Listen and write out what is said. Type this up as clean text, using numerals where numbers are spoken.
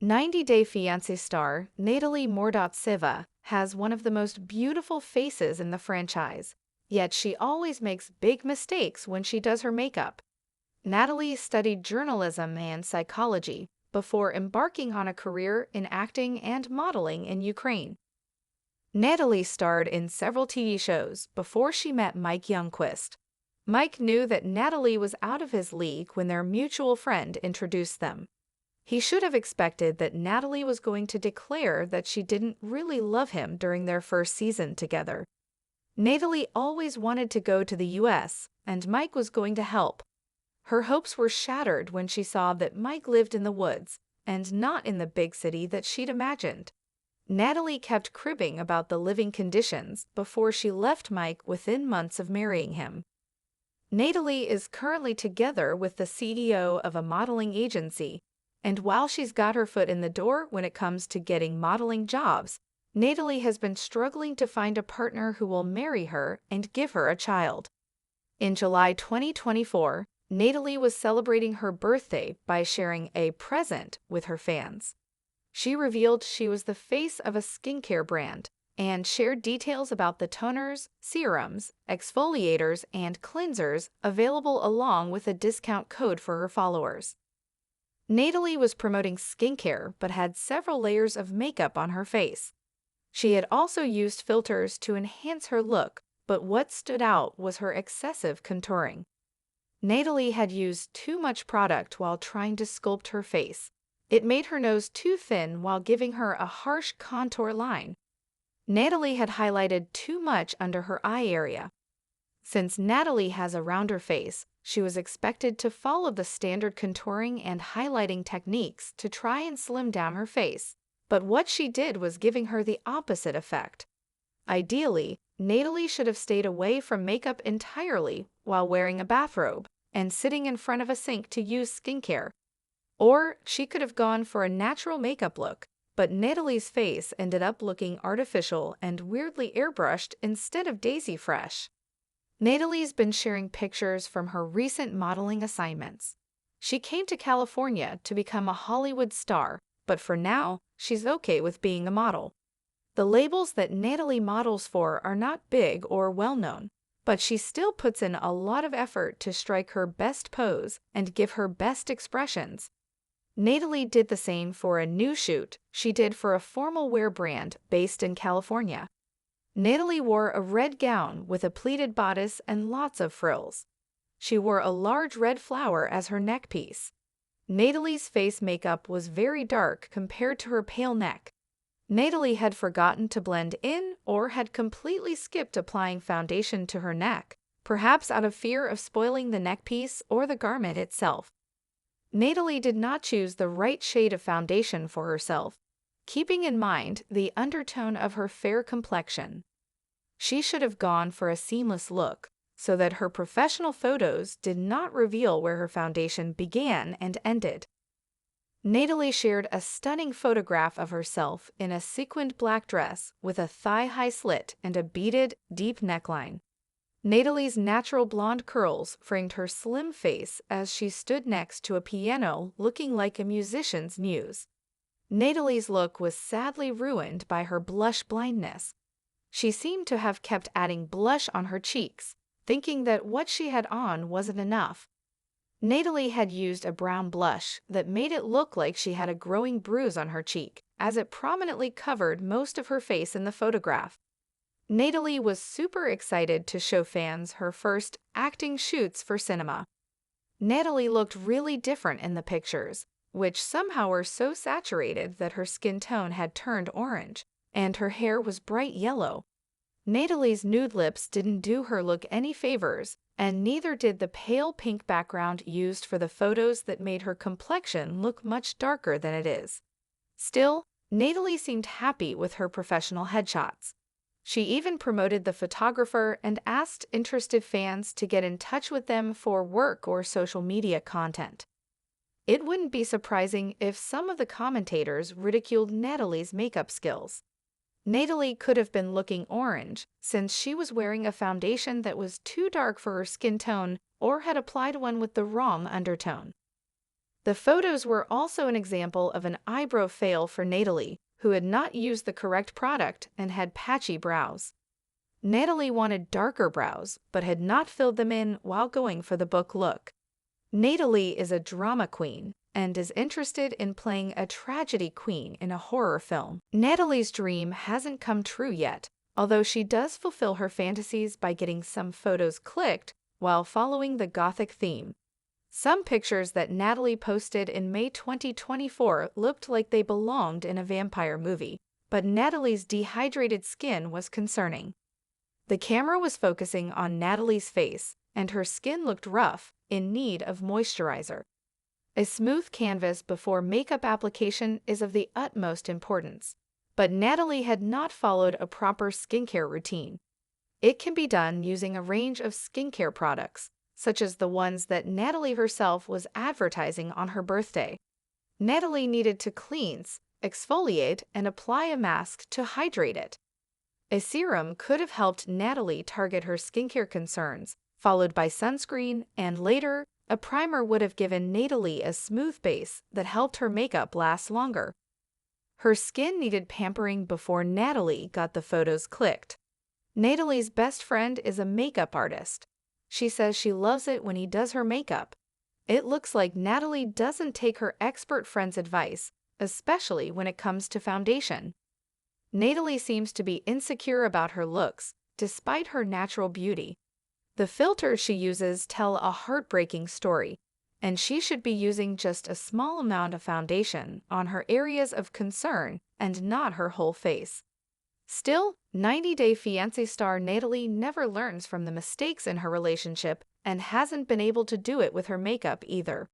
90-Day Fiancé star Natalie Mordovtseva has one of the most beautiful faces in the franchise, yet she always makes big mistakes when she does her makeup. Natalie studied journalism and psychology before embarking on a career in acting and modeling in Ukraine. Natalie starred in several TV shows before she met Mike Youngquist. Mike knew that Natalie was out of his league when their mutual friend introduced them. He should have expected that Natalie was going to declare that she didn't really love him during their first season together. Natalie always wanted to go to the US, and Mike was going to help. Her hopes were shattered when she saw that Mike lived in the woods and not in the big city that she'd imagined. Natalie kept cribbing about the living conditions before she left Mike within months of marrying him. Natalie is currently together with the CEO of a modeling agency, and while she's got her foot in the door when it comes to getting modeling jobs, Natalie has been struggling to find a partner who will marry her and give her a child. In July 2024, Natalie was celebrating her birthday by sharing a present with her fans. She revealed she was the face of a skincare brand and shared details about the toners, serums, exfoliators, and cleansers available along with a discount code for her followers. Natalie was promoting skincare but had several layers of makeup on her face. She had also used filters to enhance her look, but what stood out was her excessive contouring. Natalie had used too much product while trying to sculpt her face. It made her nose too thin while giving her a harsh contour line. Natalie had highlighted too much under her eye area. Since Natalie has a rounder face, she was expected to follow the standard contouring and highlighting techniques to try and slim down her face, but what she did was giving her the opposite effect. Ideally, Natalie should have stayed away from makeup entirely while wearing a bathrobe and sitting in front of a sink to use skincare. Or she could have gone for a natural makeup look, but Natalie's face ended up looking artificial and weirdly airbrushed instead of daisy fresh. Natalie's been sharing pictures from her recent modeling assignments. She came to California to become a Hollywood star, but for now, she's okay with being a model. The labels that Natalie models for are not big or well-known, but she still puts in a lot of effort to strike her best pose and give her best expressions. Natalie did the same for a new shoot she did for a formal wear brand based in California. Natalie wore a red gown with a pleated bodice and lots of frills. She wore a large red flower as her neck piece. Natalie's face makeup was very dark compared to her pale neck. Natalie had forgotten to blend in or had completely skipped applying foundation to her neck, perhaps out of fear of spoiling the neck piece or the garment itself. Natalie did not choose the right shade of foundation for herself, keeping in mind the undertone of her fair complexion. She should have gone for a seamless look, so that her professional photos did not reveal where her foundation began and ended. Natalie shared a stunning photograph of herself in a sequined black dress with a thigh-high slit and a beaded, deep neckline. Natalie's natural blonde curls framed her slim face as she stood next to a piano looking like a musician's muse. Natalie's look was sadly ruined by her blush blindness. She seemed to have kept adding blush on her cheeks, thinking that what she had on wasn't enough. Natalie had used a brown blush that made it look like she had a growing bruise on her cheek, as it prominently covered most of her face in the photograph. Natalie was super excited to show fans her first acting shoots for cinema. Natalie looked really different in the pictures, which somehow were so saturated that her skin tone had turned orange, and her hair was bright yellow. Natalie's nude lips didn't do her look any favors, and neither did the pale pink background used for the photos that made her complexion look much darker than it is. Still, Natalie seemed happy with her professional headshots. She even promoted the photographer and asked interested fans to get in touch with them for work or social media content. It wouldn't be surprising if some of the commentators ridiculed Natalie's makeup skills. Natalie could have been looking orange since she was wearing a foundation that was too dark for her skin tone or had applied one with the wrong undertone. The photos were also an example of an eyebrow fail for Natalie, who had not used the correct product and had patchy brows. Natalie wanted darker brows, but had not filled them in while going for the book look. Natalie is a drama queen and is interested in playing a tragedy queen in a horror film. Natalie's dream hasn't come true yet, although she does fulfill her fantasies by getting some photos clicked while following the Gothic theme. Some pictures that Natalie posted in May 2024 looked like they belonged in a vampire movie, but Natalie's dehydrated skin was concerning. The camera was focusing on Natalie's face, and her skin looked rough, in need of moisturizer. A smooth canvas before makeup application is of the utmost importance, but Natalie had not followed a proper skincare routine. It can be done using a range of skincare products, such as the ones that Natalie herself was advertising on her birthday. Natalie needed to cleanse, exfoliate, and apply a mask to hydrate it. A serum could have helped Natalie target her skincare concerns, followed by sunscreen, and later, a primer would have given Natalie a smooth base that helped her makeup last longer. Her skin needed pampering before Natalie got the photos clicked. Natalie's best friend is a makeup artist. She says she loves it when he does her makeup. It looks like Natalie doesn't take her expert friend's advice, especially when it comes to foundation. Natalie seems to be insecure about her looks, despite her natural beauty. The filters she uses tell a heartbreaking story, and she should be using just a small amount of foundation on her areas of concern and not her whole face. Still, 90 Day Fiancé star Natalie never learns from the mistakes in her relationship and hasn't been able to do it with her makeup either.